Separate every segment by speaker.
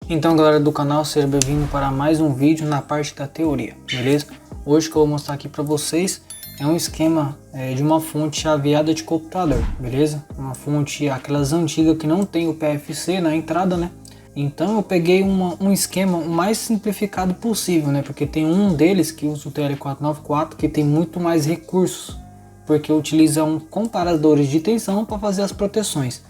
Speaker 1: Então galera do canal, seja bem-vindo para mais um vídeo na parte da teoria, beleza? Hoje que eu vou mostrar aqui para vocês é um esquema de uma fonte chaveada de computador, beleza? Uma fonte, aquelas antigas que não tem o PFC na entrada, né? Então eu peguei um esquema o mais simplificado possível, né? Porque tem um deles que usa o TL494 que tem muito mais recursos, porque utiliza comparadores de tensão para fazer as proteções.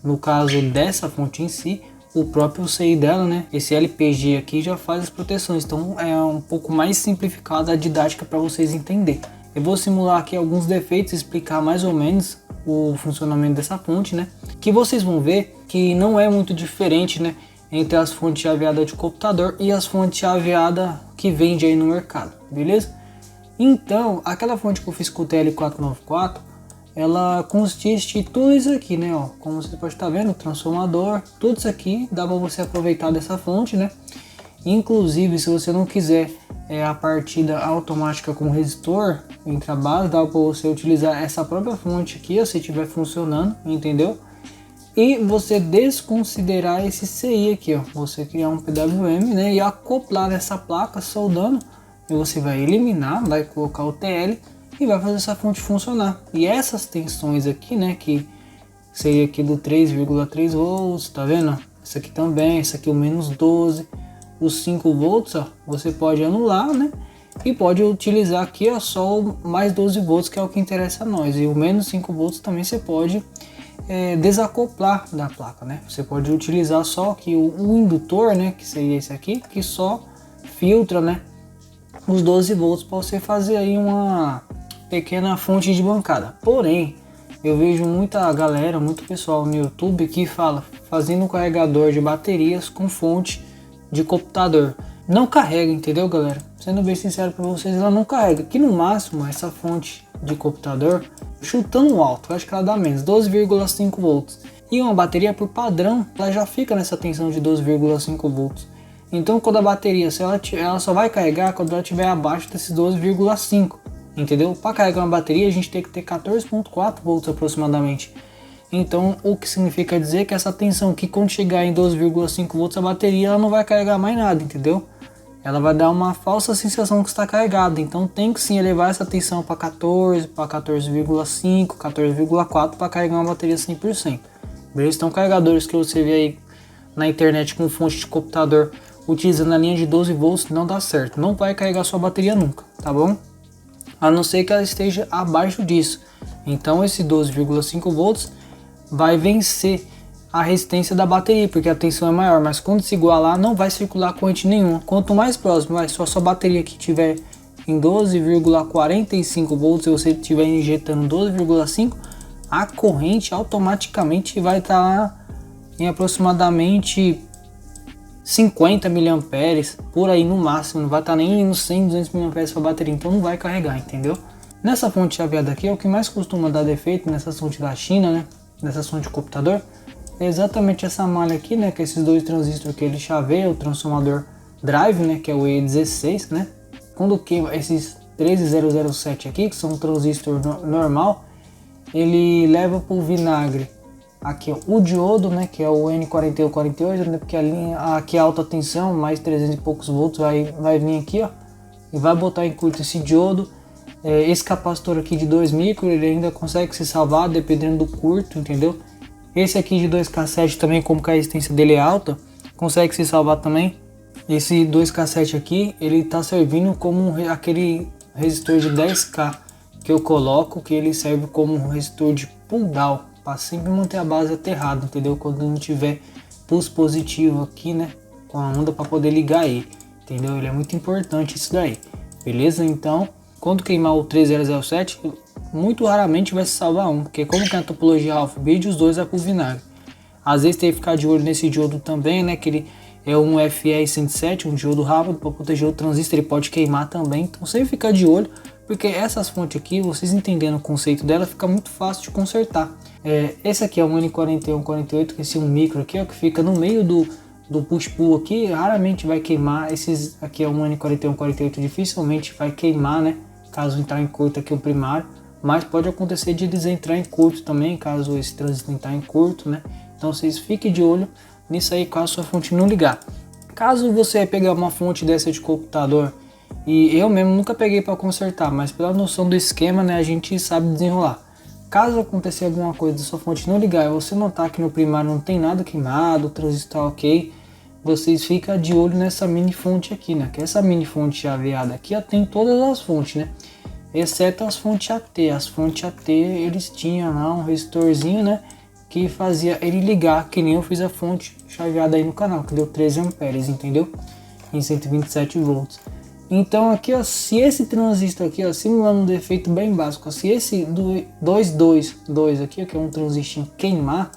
Speaker 1: No caso dessa fonte em si, o próprio CI dela, né? Esse LPG aqui já faz as proteções, então é um pouco mais simplificada a didática para vocês entenderem. Eu vou simular aqui alguns defeitos e explicar mais ou menos o funcionamento dessa fonte, né? Que vocês vão ver que não é muito diferente, né? Entre as fontes chaveadas de computador e as fontes chaveadas que vende aí no mercado, beleza? Então, aquela fonte que eu fiz com o TL494, ela consiste em tudo isso aqui, né? Ó, como você pode estar vendo, transformador, tudo isso aqui dá para você aproveitar dessa fonte, né? Inclusive, se você não quiser a partida automática com resistor entre a base, dá para você utilizar essa própria fonte aqui, ó, se estiver funcionando, entendeu? E você desconsiderar esse CI aqui, ó, você criar um PWM, né? E acoplar nessa placa soldando, e você vai eliminar, vai colocar o TL e vai fazer essa fonte funcionar. E essas tensões aqui, né, que seria aqui do 3,3 volts, tá vendo? Essa aqui também, essa aqui o menos 12, os 5 volts, ó, você pode anular, né? E pode utilizar aqui, ó, só o mais 12 volts, que é o que interessa a nós. E o menos 5 volts também você pode desacoplar da placa, né? Você pode utilizar só aqui o indutor, né, que seria esse aqui, que só filtra, né, os 12 volts para você fazer aí uma pequena fonte de bancada. Porém, eu vejo muita galera, muito pessoal no YouTube que fala fazendo um carregador de baterias com fonte de computador. Não carrega, entendeu, galera? Sendo bem sincero para vocês, ela não carrega. Que no máximo essa fonte de computador, chutando alto, eu acho que ela dá menos 12,5 volts. E uma bateria por padrão, ela já fica nessa tensão de 12,5 volts. Então quando a bateria, se ela só vai carregar quando ela estiver abaixo desses 12,5. Entendeu? Para carregar uma bateria a gente tem que ter 14,4 volts aproximadamente. Então o que significa dizer que essa tensão aqui, quando chegar em 12,5 volts, a bateria ela não vai carregar mais nada, entendeu? Ela vai dar uma falsa sensação que está carregada. Então tem que sim elevar essa tensão para 14, para 14,5, 14,4 para carregar uma bateria 100%. Beleza? Então carregadores que você vê aí na internet com fonte de computador utilizando a linha de 12 volts não dá certo. Não vai carregar sua bateria nunca, tá bom? A não ser que ela esteja abaixo disso. Então esse 12,5 volts vai vencer a resistência da bateria, porque a tensão é maior, mas quando se igualar não vai circular corrente nenhuma. Quanto mais próximo, se a sua bateria aqui estiver em 12,45 volts e você estiver injetando 12,5, a corrente automaticamente vai estar em aproximadamente 50 mA por aí no máximo, não vai estar nem nos 100, 200 mA para a bateria, então não vai carregar, entendeu? Nessa fonte chaveada aqui, o que mais costuma dar defeito nessa fonte da China, né, nessa fonte de computador, é exatamente essa malha aqui, né, que é esses dois transistores que ele chaveia, o transformador drive, né, que é o E16, né, quando queima esses 13007 aqui, que são um transistor normal, ele leva para o vinagre aqui, ó, o diodo, né, que é o N4148, né, porque a linha aqui é alta tensão, mais 300 e poucos volts, vai vir aqui, ó, e vai botar em curto esse diodo. Esse capacitor aqui de 2 micro, ele ainda consegue se salvar dependendo do curto, entendeu? Esse aqui de 2K7 também, como que a resistência dele é alta, consegue se salvar também. Esse 2K7 aqui, ele tá servindo como aquele resistor de 10K que eu coloco, que ele serve como um resistor de pull down, para sempre manter a base aterrada, entendeu? Quando não tiver pulso positivo aqui, né, com a onda, para poder ligar ele, entendeu? Ele é muito importante isso daí, beleza? Então, quando queimar o 3007, muito raramente vai se salvar um, porque como que é a topologia Half Bridge, os dois é pro vinagre. Às vezes tem que ficar de olho nesse diodo também, né, que ele é um FE107, um diodo rápido para proteger o transistor, ele pode queimar também, então sempre ficar de olho, porque essas fontes aqui, vocês entendendo o conceito dela, fica muito fácil de consertar. Esse aqui é um N4148, esse é um micro aqui, ó, que fica no meio do push-pull aqui, raramente vai queimar. Esses aqui é um N4148, dificilmente vai queimar, né, caso entrar em curto aqui o primário, mas pode acontecer de eles entrar em curto também, caso esse transistor entrar em curto, né. Então vocês fiquem de olho nisso aí, caso a sua fonte não ligar. Caso você pegar uma fonte dessa de computador, e eu mesmo nunca peguei para consertar, mas pela noção do esquema, né, a gente sabe desenrolar. Caso acontecer alguma coisa da sua fonte não ligar e você notar que no primário não tem nada queimado, o transistor ok, vocês ficam de olho nessa mini fonte aqui, né? Que essa mini fonte chaveada aqui, ó, tem todas as fontes, né? Exceto as fontes AT. As fontes AT, eles tinham lá um resistorzinho, né? Que fazia ele ligar, que nem eu fiz a fonte chaveada aí no canal, que deu 13 amperes, entendeu? Em 127 volts. Então aqui, ó, se esse transistor aqui, ó, simulando um defeito bem básico, ó, se esse 222 aqui, ó, que é um transistor queimar,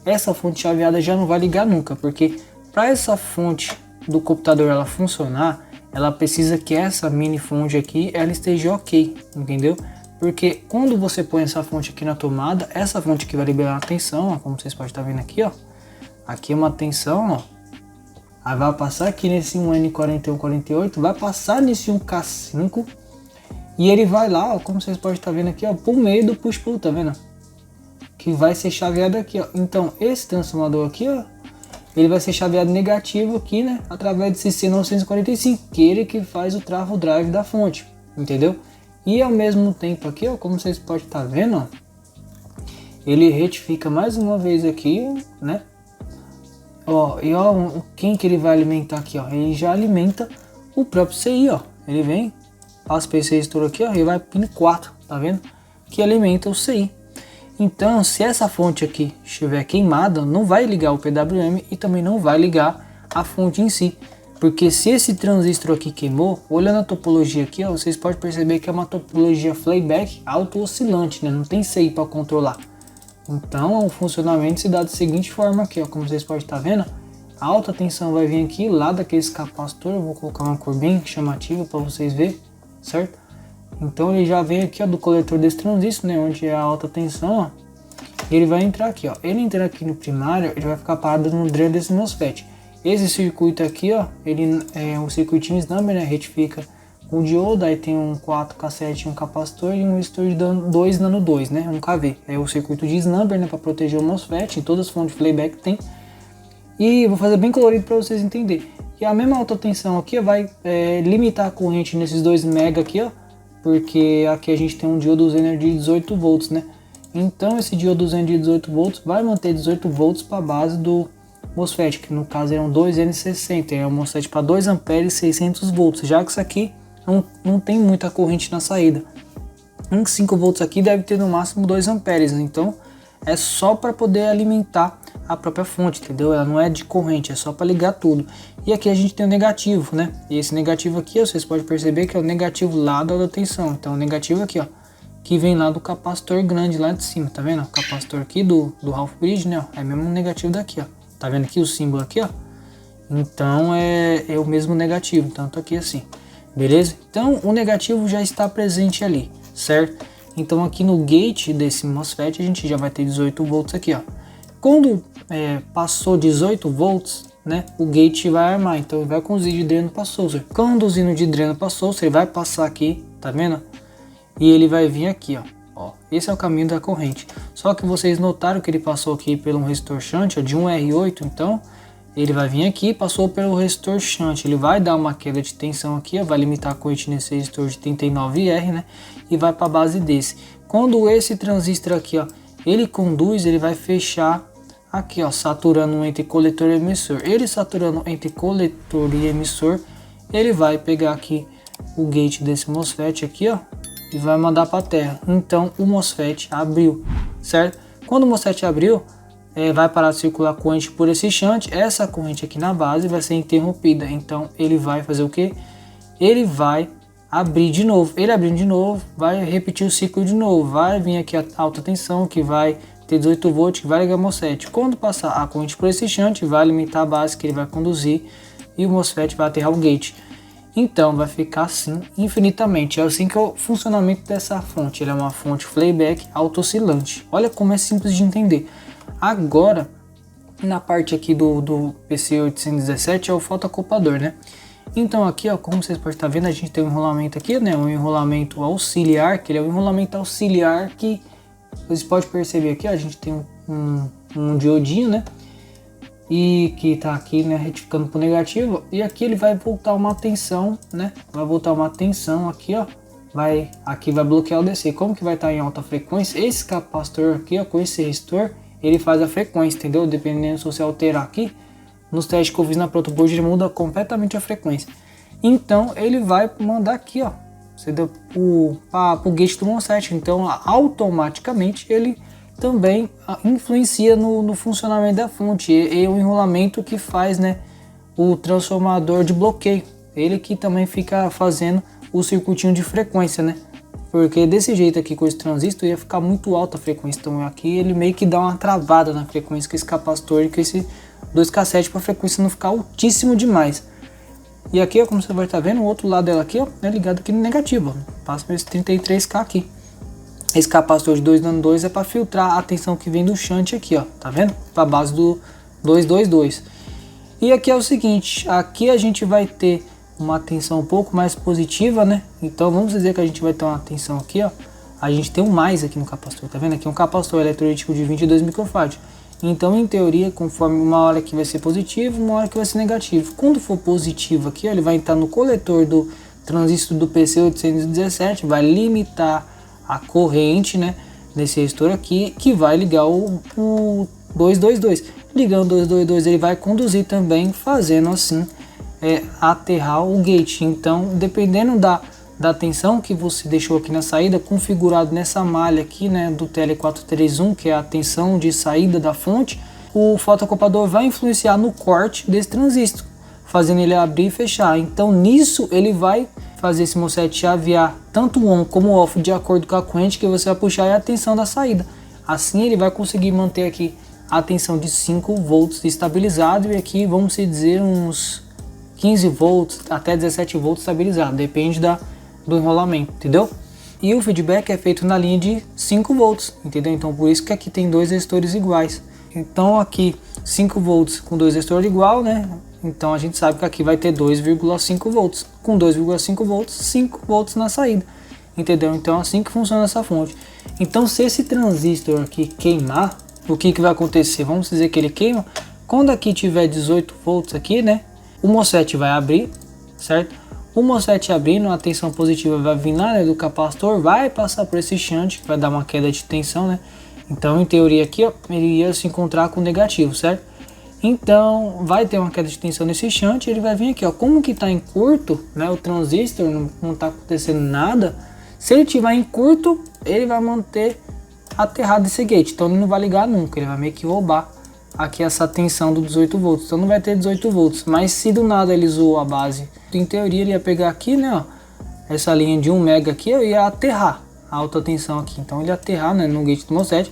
Speaker 1: essa fonte chaveada já não vai ligar nunca, porque para essa fonte do computador ela funcionar, ela precisa que essa mini fonte aqui ela esteja ok, entendeu? Porque quando você põe essa fonte aqui na tomada, essa fonte aqui vai liberar a tensão, ó, como vocês podem estar vendo aqui, ó. Aqui é uma tensão, ó. Aí vai passar aqui nesse 1N4148, vai passar nesse 1K5 e ele vai lá, ó, como vocês podem estar vendo aqui, ó, por meio do push-pull, tá vendo? Que vai ser chaveado aqui, ó. Então esse transformador aqui, ó, ele vai ser chaveado negativo aqui, né, através desse C945, que ele que faz o travo drive da fonte, entendeu? E ao mesmo tempo aqui, ó, como vocês podem estar vendo, ó, ele retifica mais uma vez aqui, né? Ó, e ó, quem que ele vai alimentar aqui, ó? Ele já alimenta o próprio CI, ó. Ele vem, passa para esse resistor aqui, ó, e vai pin 4, tá vendo? Que alimenta o CI. Então, se essa fonte aqui estiver queimada, não vai ligar o PWM e também não vai ligar a fonte em si. Porque se esse transistor aqui queimou, olhando a topologia aqui, ó, vocês podem perceber que é uma topologia playback auto-oscilante, né? Não tem CI para controlar. Então o funcionamento se dá da seguinte forma aqui, ó, como vocês podem estar vendo, a alta tensão vai vir aqui lá daqueles capacitores, eu vou colocar uma cor bem chamativa para vocês verem, certo? Então ele já vem aqui, ó, do coletor desse transistor, né, onde é a alta tensão, ó, e ele vai entrar aqui, ó, ele entrando aqui no primário, ele vai ficar parado no drain desse MOSFET. Esse circuito aqui, ó, ele é um circuitinho Snumber, né, retifica um diodo, aí tem um 4K7, um capacitor e um resistor de 2 nano 2, né, um KV. É o circuito de Snumber, né, para proteger o MOSFET, em todas as fontes de playback tem. E vou fazer bem colorido para vocês entenderem. E a mesma alta tensão aqui ó, vai limitar a corrente nesses 2 mega aqui, ó, porque aqui a gente tem um diodo Zener de 18 volts, né. Então esse diodo Zener de 18 volts vai manter 18 volts para a base do MOSFET, que no caso é um 2N60, é um MOSFET para 2 amperes e 600 volts, já que isso aqui não tem muita corrente na saída. 5 volts aqui deve ter no máximo 2 amperes, então é só para poder alimentar a própria fonte, entendeu? Ela não é de corrente, é só para ligar tudo. E aqui a gente tem o negativo, né? E esse negativo aqui, ó, vocês podem perceber que é o negativo lá da tensão. Então o negativo aqui, ó, que vem lá do capacitor grande lá de cima, tá vendo? O capacitor aqui do half bridge, né? É mesmo o negativo daqui, ó. Tá vendo aqui o símbolo aqui, ó? Então é o mesmo negativo, tanto aqui assim. Beleza? Então o negativo já está presente ali, certo? Então aqui no gate desse MOSFET a gente já vai ter 18 volts aqui, ó. Quando passou 18 volts, né, o gate vai armar, então ele vai conduzir de dreno para source. Conduzindo de dreno para source, ele vai passar aqui, tá vendo? E ele vai vir aqui, ó. Esse é o caminho da corrente. Só que vocês notaram que ele passou aqui pelo um resistor shunt, ó, de 1R8, então ele vai vir aqui, passou pelo resistor shunt, ele vai dar uma queda de tensão aqui, ó, vai limitar a corrente nesse resistor de 39R, né, e vai para a base desse. Quando esse transistor aqui, ó, ele conduz, ele vai fechar aqui, ó, saturando entre coletor e emissor. Ele saturando entre coletor e emissor, ele vai pegar aqui o gate desse MOSFET aqui, ó, e vai mandar para a terra. Então o MOSFET abriu, certo? Quando o MOSFET abriu, vai parar de circular corrente por esse shunt, essa corrente aqui na base vai ser interrompida, então ele vai fazer o que? Ele vai abrir de novo, ele abrindo de novo, vai repetir o ciclo de novo, vai vir aqui a alta tensão que vai ter 18 volts, que vai ligar o MOSFET, quando passar a corrente por esse shunt, vai alimentar a base que ele vai conduzir e o MOSFET vai aterrar o gate. Então vai ficar assim infinitamente, é assim que é o funcionamento dessa fonte, ele é uma fonte playback auto-oscilante, olha como é simples de entender. Agora, na parte aqui do PC817 é o fotoacoplador, né? Então aqui, ó, como vocês podem estar vendo, a gente tem um enrolamento aqui, né? Um enrolamento auxiliar, que ele é um enrolamento auxiliar que vocês podem perceber aqui, ó, a gente tem um diodinho, né? e que tá aqui, né, retificando pro negativo, e aqui ele vai voltar uma tensão, né, vai voltar uma tensão aqui, ó, aqui vai bloquear o DC. Como que vai estar em alta frequência, esse capacitor aqui, ó, com esse resistor, ele faz a frequência, entendeu? Dependendo se você alterar aqui, nos testes que eu fiz na Protoboard, ele muda completamente a frequência. Então ele vai mandar aqui, ó, você deu pro gate do MOSFET, então automaticamente ele também influencia no funcionamento da fonte, e o enrolamento que faz, né, o transformador de bloqueio, ele que também fica fazendo o circuitinho de frequência, né, porque desse jeito aqui com esse transistor ia ficar muito alta a frequência, então aqui ele meio que dá uma travada na frequência com esse capacitor e com esse 2K7 para a frequência não ficar altíssimo demais. E aqui, ó, como você vai estar vendo, o outro lado dela aqui, ó, é ligado aqui no negativo, ó, passa por esse 33K aqui. Esse capacitor de 2 nano 2 é para filtrar a tensão que vem do shunt aqui, ó, tá vendo? Para base do 222. E aqui é o seguinte, aqui a gente vai ter uma tensão um pouco mais positiva, né? Então vamos dizer que a gente vai ter uma tensão aqui, ó. A gente tem um mais aqui no capacitor, tá vendo? Aqui é um capacitor eletrolítico de 22 microfarads. Então, em teoria, conforme uma hora que vai ser positivo, uma hora que vai ser negativo. Quando for positivo aqui, ó, ele vai entrar no coletor do transistor do PC817, vai limitar a corrente, né, nesse resistor aqui, que vai ligar o 222. Ligando o 222, ele vai conduzir também, fazendo assim aterrar o gate. Então, dependendo da tensão que você deixou aqui na saída, configurado nessa malha aqui, né, do TL431, que é a tensão de saída da fonte, o fotocoupador vai influenciar no corte desse transistor, fazendo ele abrir e fechar. Então nisso ele vai fazer esse MOSFET chavear tanto on como off de acordo com a corrente que você vai puxar e a tensão da saída. Assim ele vai conseguir manter aqui a tensão de 5 volts estabilizado, e aqui vamos dizer uns 15 volts até 17 volts estabilizado, depende do enrolamento, entendeu? E o feedback é feito na linha de 5 volts, entendeu? Então por isso que aqui tem dois resistores iguais. Então aqui 5 volts com dois resistores igual, né? Então a gente sabe que aqui vai ter 2,5 volts. Com 2,5 volts, 5 volts na saída, entendeu? Então é assim que funciona essa fonte. Então se esse transistor aqui queimar, o que vai acontecer? Vamos dizer que ele queima. Quando aqui tiver 18 volts aqui, né? O MOSFET vai abrir, certo? O MOSFET abrindo, a tensão positiva vai vir na área do capacitor, vai passar por esse shunt, que vai dar uma queda de tensão, né? Então, em teoria aqui, ó, ele ia se encontrar com negativo, certo? Então, vai ter uma queda de tensão nesse shunt, ele vai vir aqui, ó. Como que tá em curto, né? O transistor não tá acontecendo nada. Se ele tiver em curto, ele vai manter aterrado esse gate. Então, ele não vai ligar nunca, ele vai meio que roubar aqui essa tensão do 18 volts. Então, não vai ter 18 volts. Mas se do nada ele zoou a base, em teoria ele ia pegar aqui, né, ó, essa linha de 1 mega aqui, eu ia aterrar a alta tensão aqui. Então ele ia aterrar, né, no gate do MOSFET.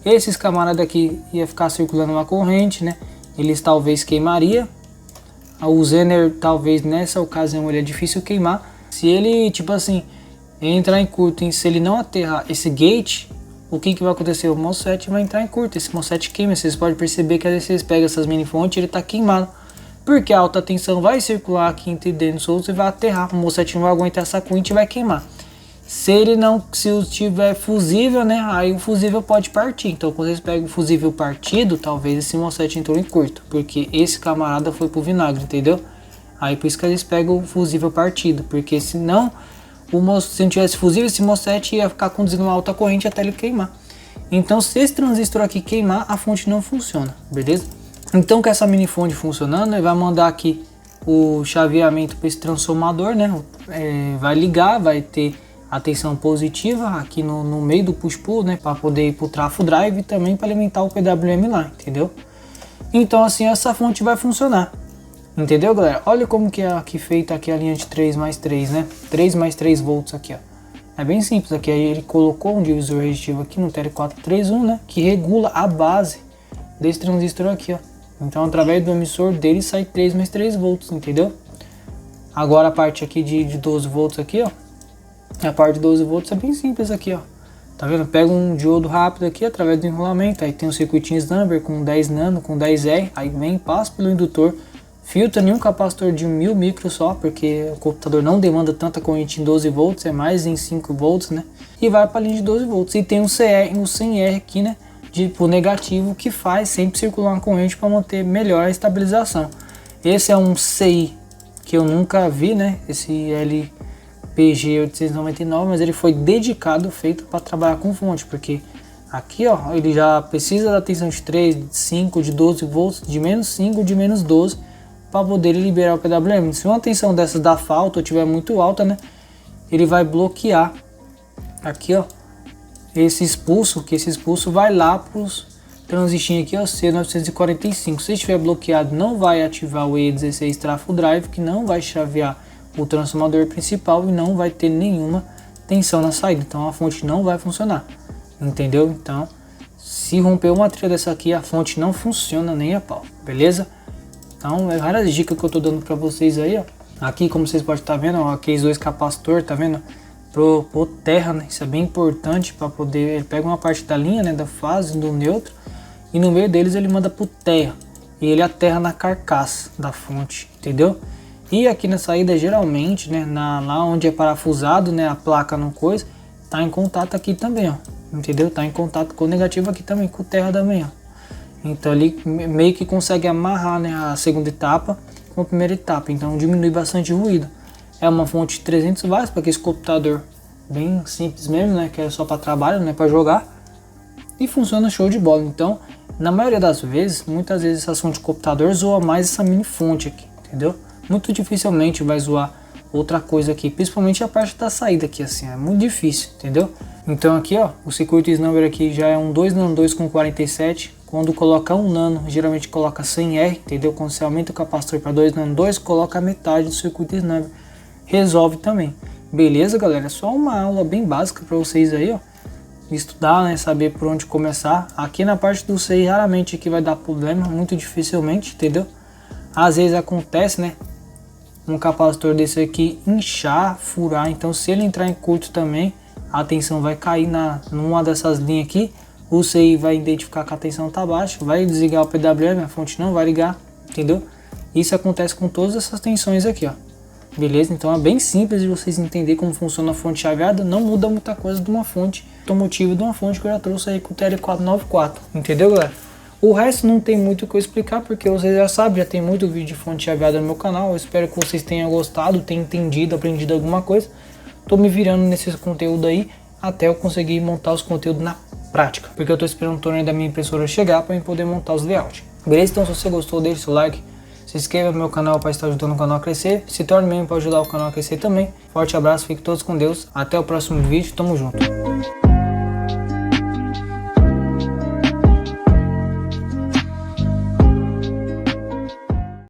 Speaker 1: Esses camaradas aqui ia ficar circulando uma corrente, né, eles talvez queimaria. O Zener talvez nessa ocasião ele é difícil queimar. Se ele, tipo assim, entrar em curto, se ele não aterrar esse gate, o que vai acontecer? O MOSFET vai entrar em curto, esse MOSFET queima. Vocês podem perceber que às vezes vocês pegam essas mini fontes, ele está queimado, porque a alta tensão vai circular aqui entre dentro e vai aterrar. O MOSFET não vai aguentar essa corrente e vai queimar. Se ele não, se tiver fusível, né, aí o fusível pode partir. Então quando vocês pegam o fusível partido, talvez esse MOSFET entrou em curto, porque esse camarada foi pro vinagre, entendeu? Aí por isso que eles pegam o fusível partido, porque senão se não tivesse fusível, esse MOSFET ia ficar conduzindo uma alta corrente até ele queimar. Então se esse transistor aqui queimar, a fonte não funciona, beleza? Então com essa mini fonte funcionando, ele vai mandar aqui o chaveamento para esse transformador, né? Vai ligar, vai ter a tensão positiva aqui no meio do push-pull, né? Para poder ir para o trafo drive e também para alimentar o PWM lá, entendeu? Então assim essa fonte vai funcionar. Entendeu, galera? Olha como que é aqui feita aqui a linha de 3 mais 3, né? 3 mais 3 volts aqui, ó. É bem simples aqui. Aí ele colocou um divisor resistivo aqui no TL431, né? Que regula a base desse transistor aqui, ó. Então, através do emissor dele sai 3 mais 3 volts, entendeu? Agora a parte aqui de 12 volts aqui, ó. A parte de 12 volts é bem simples aqui, ó. Tá vendo? Pega um diodo rápido aqui através do enrolamento. Aí tem um circuitinho Snumber com 10 nano, com 10R. Aí vem, passa pelo indutor. Filtra nenhum capacitor de 1000 micros só, porque o computador não demanda tanta corrente em 12 volts, é mais em 5 volts, né? E vai para a linha de 12 volts. E tem um CR, um 100R aqui, né? pro negativo, que faz sempre circular uma corrente para manter melhor a estabilização. Esse é um CI que eu nunca vi, né? Esse LPG 899, mas ele foi dedicado, feito para trabalhar com fonte, porque aqui, ó, ele já precisa da tensão de 3, de 5, de 12 volts, de menos 5, de menos 12, para poder liberar o PWM. Se uma tensão dessas dá falta ou tiver muito alta, né, ele vai bloquear aqui, ó, esse expulso, que esse expulso vai lá para os transistinhos aqui, ó, C945. Se estiver bloqueado, não vai ativar o E16 Trafo Drive, que não vai chavear o transformador principal e não vai ter nenhuma tensão na saída. Então a fonte não vai funcionar, entendeu? Então, se romper uma trilha dessa aqui, a fonte não funciona nem a pau, beleza? Então, é várias dicas que eu tô dando para vocês aí, ó. Aqui, como vocês podem estar vendo, ó, aqueles dois capacitores, tá vendo? Pro terra, né? Isso é bem importante para poder. Ele pega uma parte da linha, né? Da fase, do neutro, e no meio deles ele manda pro terra. E ele aterra na carcaça da fonte, entendeu? E aqui na saída, geralmente, né? Lá onde é parafusado, né? A placa no coisa, tá em contato aqui também, ó. Entendeu? Tá em contato com o negativo aqui também, com o terra também, ó. Então ele meio que consegue amarrar, né, a segunda etapa com a primeira etapa, então diminui bastante o ruído. É uma fonte de 300 watts para aquele computador bem simples mesmo, né, que é só para trabalho, né, para jogar, e funciona show de bola. Então, na maioria das vezes, muitas vezes essa fonte de computador zoa mais essa mini fonte aqui, entendeu? Muito dificilmente vai zoar outra coisa aqui, principalmente a parte da saída aqui, assim, é muito difícil, entendeu? Então aqui, ó, o circuito number aqui já é um 2 nano 2 com 47. Quando coloca 1 nano, geralmente coloca 100R, entendeu? Quando você aumenta o capacitor para 2 nano 2, coloca a metade do circuito number. Resolve também. Beleza, galera? É só uma aula bem básica para vocês aí, ó. Estudar, né? Saber por onde começar. Aqui na parte do CI, raramente aqui vai dar problema, muito dificilmente, entendeu? Às vezes acontece, né? Um capacitor desse aqui inchar, furar. Então, se ele entrar em curto também, a tensão vai cair numa dessas linhas aqui. O CI vai identificar que a tensão está baixa, vai desligar o PWM, a fonte não vai ligar, entendeu? Isso acontece com todas essas tensões aqui, ó. Beleza? Então é bem simples de vocês entenderem como funciona a fonte chaveada, não muda muita coisa de uma fonte automotiva, de uma fonte que eu já trouxe aí com o TL494, entendeu, galera? O resto não tem muito o que eu explicar, porque vocês já sabem, já tem muito vídeo de fonte chaveada no meu canal. Eu espero que vocês tenham gostado, tenham entendido, aprendido alguma coisa. Tô me virando nesse conteúdo aí, até eu conseguir montar os conteúdos na prática, porque eu tô esperando o torneio da minha impressora chegar para eu poder montar os layouts. Beleza? Então, se você gostou, deixe seu like, se inscreva no meu canal para estar ajudando o canal a crescer, se torne membro para ajudar o canal a crescer também. Forte abraço, fiquem todos com Deus, até o próximo vídeo, tamo junto.